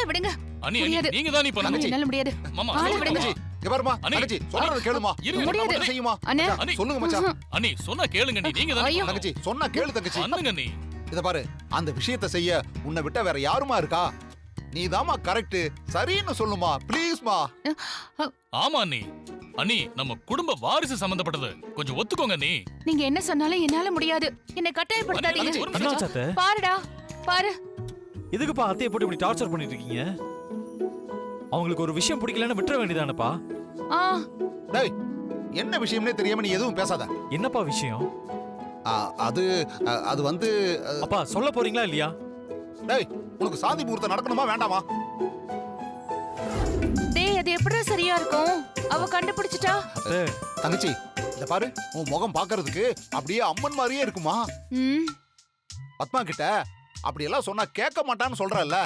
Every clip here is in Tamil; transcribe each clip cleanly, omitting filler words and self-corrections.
விடுங்க. அண்ணி முடியாது. நீங்க தான் இப்ப தங்கச்சி. என்னால முடியாது. மாமா ஆளை சொல்லுங்க விடுங்க. தங்கச்சி. இங்க பாருமா தங்கச்சி சொல்றது கேளுமா. முடியாது. செய்யுமா அண்ணே. சொல்லுங்க மச்சான். அண்ணி சொன்னா கேளுங்க நீ. நீங்க தான் ஐயோ. தங்கச்சி சொன்னா கேளு தங்கச்சி. பண்ணுங்க நீ. இத பாரு அந்த விஷயத்தை செய்ய உன்னை விட்டா வேற யாருமா இருக்கா? நீதாமா கரெக்ட். சரின்னு சொல்லுமா ப்ளீஸ்மா. ஆமா அண்ணி. அண்ணி நம்ம குடும்ப வாரிசு சம்பந்தப்பட்டது. கொஞ்சம் ஒத்துக்கோங்க நீ. நீங்க என்ன சொன்னாலும் என்னால முடியாது. என்ன கட்டாயப்படுத்தாதீங்க. அண்ணி, ஒரு நிமிஷம். அத்தை பாருடா பாரு. எதுக்குப்பா அத்தையை போட்டு இப்படி டார்ச்சர் பண்ணிட்டு இருக்கீங்க? அவங்களுக்கு ஒரு விஷயம் பிடிக்கலன்னு விட்டுற வேண்டியதானப்பா? ஆ டேய் என்ன விஷயம்னே தெரியாம நீ எதுவும் பேசாத. என்னப்பா விஷயம்? அது அது வந்து அப்பா சொல்ல போறீங்களா இல்லையா? டேய் உனக்கு சாதி முகூர்த்தம் நடக்கணுமா வேண்டாமா? டேய் அது எப்படிடா சரியா இருக்கும்? அவ கண்டுபிடிச்சிட்டா? தங்கச்சி இத பாரு உன் முகம் பாக்குறதுக்கு அப்படியே அம்மன் மாதிரியே இருக்குமா. ம் பத்மா கிட்ட அப்படி எல்லாம் சொன்னா கேட்க மாட்டான்னு சொல்றல்ல.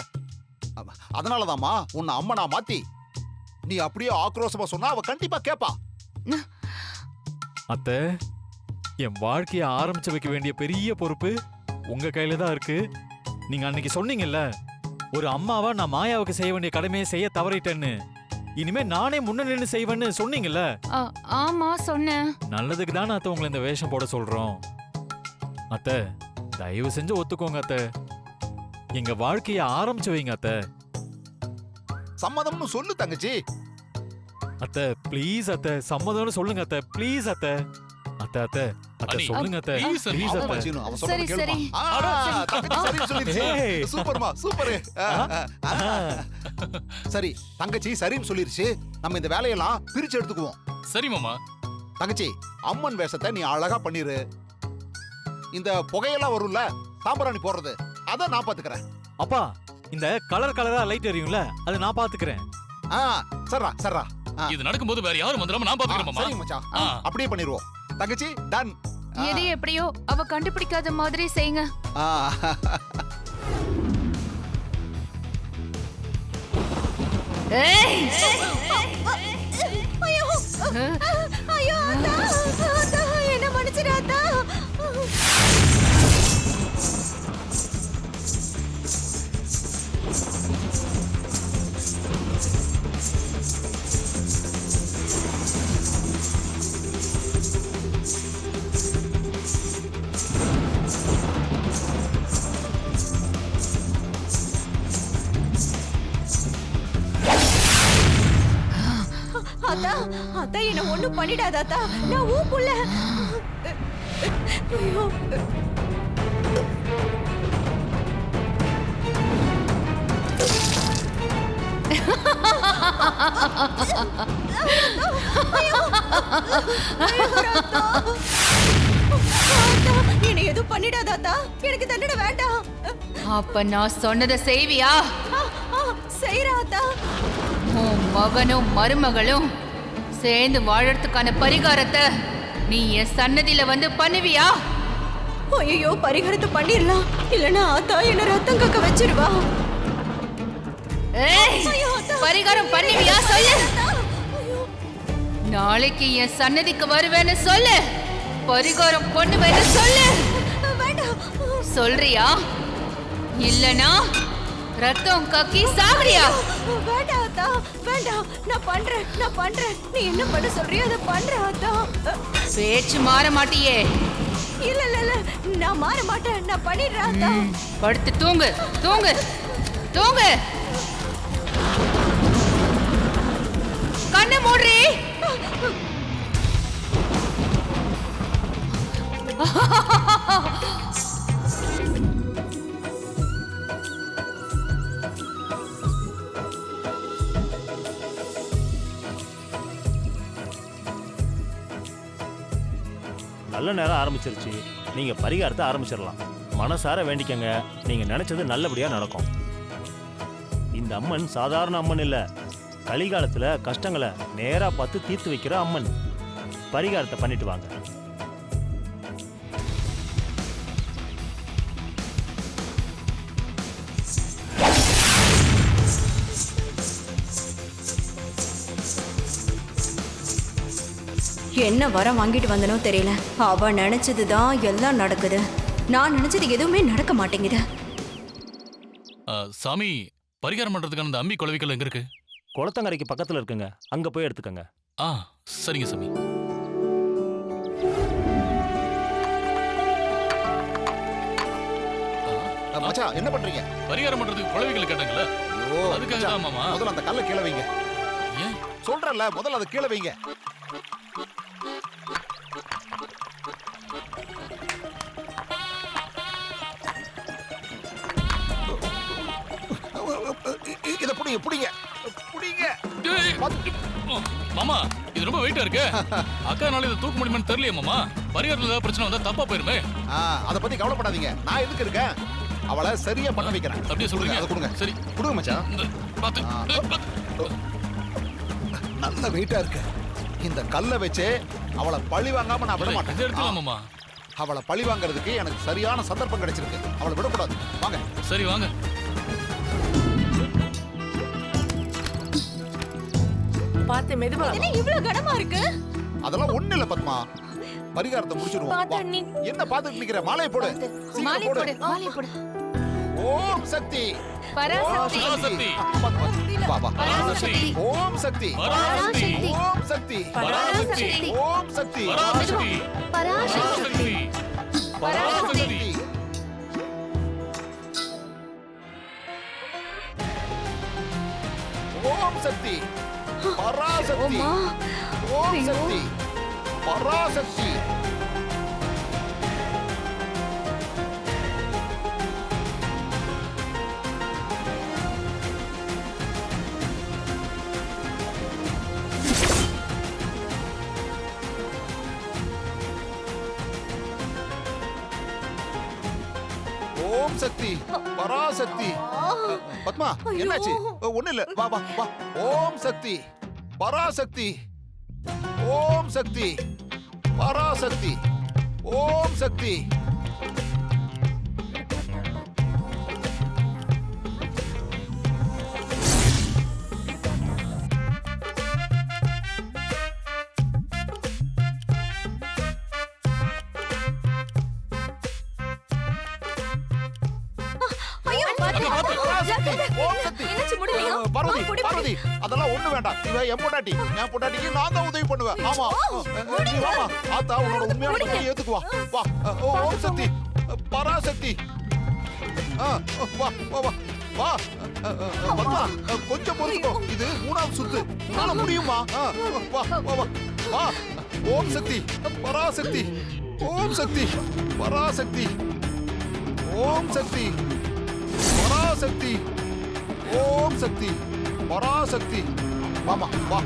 அதனாலதாம்மா உன்னை அம்மனா மாத்தி நீ அப்படியே ஆக்ரோஷமா சொன்னா அவ கண்டிப்பா கேப்பா. அத்தை என் வாழ்க்கைய ஆரம்பிச்சு வைக்க வேண்டிய பெரிய பொறுப்பு உங்க கையில தான் இருக்கு. நீங்க அன்னைக்கு சொன்னீங்கல்ல, ஒரு அம்மாவா நான் மாயாவுக்கு செய்ய வேண்டிய கடமையை செய்ய தவறிட்டேன்னு. இனிமே நானே முன்ன நின்று செய்வேன்னு சொன்னீங்கல்ல. ஆமா சொன்னேன். நல்லதுக்கு தானே அத்தை உங்களை இந்த வேஷம் போட சொல்றோம். அத்தை தயவு செஞ்சு ஒத்துக்கோங்க அத்தை. எங்க வாழ்க்கைய ஆரம்பிச்சு வைங்க அத்தை. சம்மதம்னு சொல்லு தங்கச்சி. அத்தை ப்ளீஸ் அத்தை சம்மதம்னு சொல்லுங்க அத்தை. ப்ளீஸ் அத்தை. அத்தை அத்தை அத்தை அண்ணி, சொல்லுங்க அத்தை. please அண்ணி. ப்ளீஸ் ஆமா அத்தை. மச்சினு, அவ சரி, சொல்றத சரி. கேளுமா. தங்கச்சி சரி சொல்லிருச்சு. ஏய். சூப்பர்மா சூப்பர். சரி தங்கச்சி சரின்னு சொல்லிருச்சு. நம்ம இந்த வேலையெல்லாம் பிரிச்சு எடுத்துக்குவோம். சரி மாமா. தங்கச்சி அம்மன் வேஷத்தை நீ அழகா பண்ணிரு. இந்த புகையெல்லாம் வரும்ல சாம்பிராணி போடுறது அத நான் பாத்துக்கிறேன். அப்பா இந்த கலர் கலரா லைட் எரியும்ல அதை நான் பாத்துக்கிறேன். சர்ரா சர்ரா. இது நடக்கும்போது வேற யாரும் வந்துடாம நான் பாத்துக்கிறேன் மாமா. சரி மச்சான் ஆ. அப்படியே பண்ணிடுவோம். தங்கச்சி டன். எது எப்படியோ அவ கண்டுபிடிக்காத மாதிரி செய்யுங்க. ஏய் ஐயோ ஐயோ அத்தா என்ன மன்னிச்சிடு அத்தா. அத்தா அத்தா என்ன ஒண்ணும் பண்ணிடாத அத்தா. நான் ஊ புள்ள. ஐயோ என்ன எதுவும் பண்ணிடாத அத்தா. எனக்கு தண்டனை வேண்டாம். அப்ப நான் சொன்னதை செய்வியா? செய்றா அத்தா. உன் மகனும் மருமகளும் சேர்ந்து வாழறதுக்கான பரிகாரத்தை நீ என் சன்னதியில வந்து பண்ணுவியா? ஐயோ பரிகாரத்தை பண்ணிடலாம். இல்லனா அத்தா என்ன ரத்தம் கக்க வச்சிருவா. ஏய், பரிகாரம் பண்ணுவியா சொல்லு. ஐயோ நாளைக்கு என் சன்னதிக்கு வருவேன்னு சொல்லு. பரிகாரம் பண்ணுவேன்னு சொல்லு. வேண்டாம். சொல்றியா? இல்லனா ரத்தம் கக்கி சாவறியா? வேண்டாம் அத்தா வேண்டாம். நான் பண்றேன். நீ என்ன பண்ண சொல்றியோ அதை பண்றேன் அத்தா. பேச்சு மாற மாட்டியே. இல்ல இல்ல இல்ல நான் மாற மாட்டேன். நான் பண்ணிடுறேன் அத்தா. படுத்து தூங்கு தூங்கு தூங்கு. கண்ணை மூடுறி. நல்ல நேரம் ஆரம்பிச்சிருச்சு. நீங்க பரிகாரத்தை ஆரம்பிச்சிடலாம். மனசார வேண்டிக்கங்க. நீங்க நினைச்சது நல்லபடியா நடக்கும். இந்த அம்மன் சாதாரண அம்மன் இல்ல. கலிகாலத்துல கஷ்டங்களை நேரா பார்த்து தீர்த்து வைக்கிற அம்மன். பரிகாரத்தை பண்ணிட்டு வாங்க. என்ன வரம் வாங்கிட்டு வந்தனோ தெரியல. அவ நினைச்சதுதான் எல்லாம் நடக்குது. நான் நினைச்சது எதுவுமே நடக்க மாட்டேங்குது. சாமி பரிகாரம் பண்றதுக்கான அந்த அம்மி குளவிக்கல் எங்க இருக்கு? குளத்தங்கரைக்கு பக்கத்துல இருக்குங்க, அங்க போய் எடுத்துக்கங்க. ஆ சரிங்க சாமி. மச்சான் என்ன பண்றீங்க? பரிகாரம் பண்றதுக்கு குளவிக்கல் கேட்டாங்கல்ல, ஐயோ, அதுக்காக மச்சான், தான் மாமா. முதல்ல அந்த கல்லை கீழே வைங்க. ஏன்? சொல்றேன்ல, முதல்ல அதை கீழே வைங்க. இத புடிங்க புடிங்க புடிங்க. ஏய், மாமா இது ரொம்ப வெயிட்டா இருக்கு. அக்கானால இதை தூக்க முடியுமான்னு தெரியலையே மாமா. பரிகாரத்துல ஏதாவது பிரச்சனை வந்தா தப்பா போயிருமே. அத பத்தி கவலைப்படாதீங்க, நான் எதுக்கு இருக்கேன். அவளை சரியா பண்ண வைக்கிறேன். அப்படியே சொல்றீங்க? அதை கொடுங்க. சரி கொடுங்க மச்சான். இந்த பாத்து. நல்ல வெயிட்டா இருக்கு. இந்த கல்லை வச்சு அவளை பழி வாங்காம நான் விட இதை மாட்டேன். எடுக்கலாம் மாமா. அவளை பழி வாங்குறதுக்கு எனக்கு சரியான சந்தர்ப்பம் கிடைச்சிருக்கு. அவளை விடக்கூடாது. வாங்க. சரி வாங்க. பாத்து மெதுவா. என்ன இவ்வளவு கனமா இருக்கு? அதெல்லாம் ஒண்ணு இல்ல பத்மா. பரிகாரத்தை முடிச்சிருவோம். பாத்து வா. நீ. என்ன பாத்துட்டு நிக்கிற? மாலையை போடு. சீக்கிரம் மாலை போடு. போடு, மாலை போடு. ஓம் சக்தி. பராசக்தி. ஓம் பராசக்தி. வா வா. பராசக்தி. ஓம் சக்தி. பராசக்தி. ஓம் சக்தி. பராசக்தி. ஓம் சக்தி. பராசக்தி. பராசக்தி. பராசக்தி. பராசக்தி. ஓம் சக்தி. பராசக்தி. அம்மா. ஓம் ஐயோ. சக்தி. பராசக்தி. ஓம் சக்தி. பராசக்தி. பத்மா என்னாச்சு? ஒண்ணு இல்ல. வா வா வா. ஓம் சக்தி. பராசக்தி. ஓம் சக்தி. பராசக்தி. ஓம் சக்தி. ஐயோ, பாத்து. பராசக்தி. ஓம் சக்தி. என்னாச்சு முடியலையா? பார்வதி, புடி, புடி. பார்வதி, அதெல்லாம் ஒண்ணு வேண்டாம். இவ என் பொண்டாட்டி. என் பொண்டாட்டிக்கு நான் தான் உதவி பண்ணுவேன். ஆமா. நீ வாமா. ஆத்தா உன்னோட உண்மையான பொண்டாட்டி ஏத்துக்குவா. வா. ஓம் சக்தி. பராசக்தி. வா வா வா. வா. பத்மா, கொஞ்சம் பொறுத்துக்கோ. இது 3வது சுத்து. உன்னால முடியுமா? வா வா வா. வா. ஓம் சக்தி. பராசக்தி. ஓம் சக்தி. பராசக்தி. ஓம் சக்தி. பராசக்தி. ஓம் சக்தி. பராசக்தி. வாமா வா.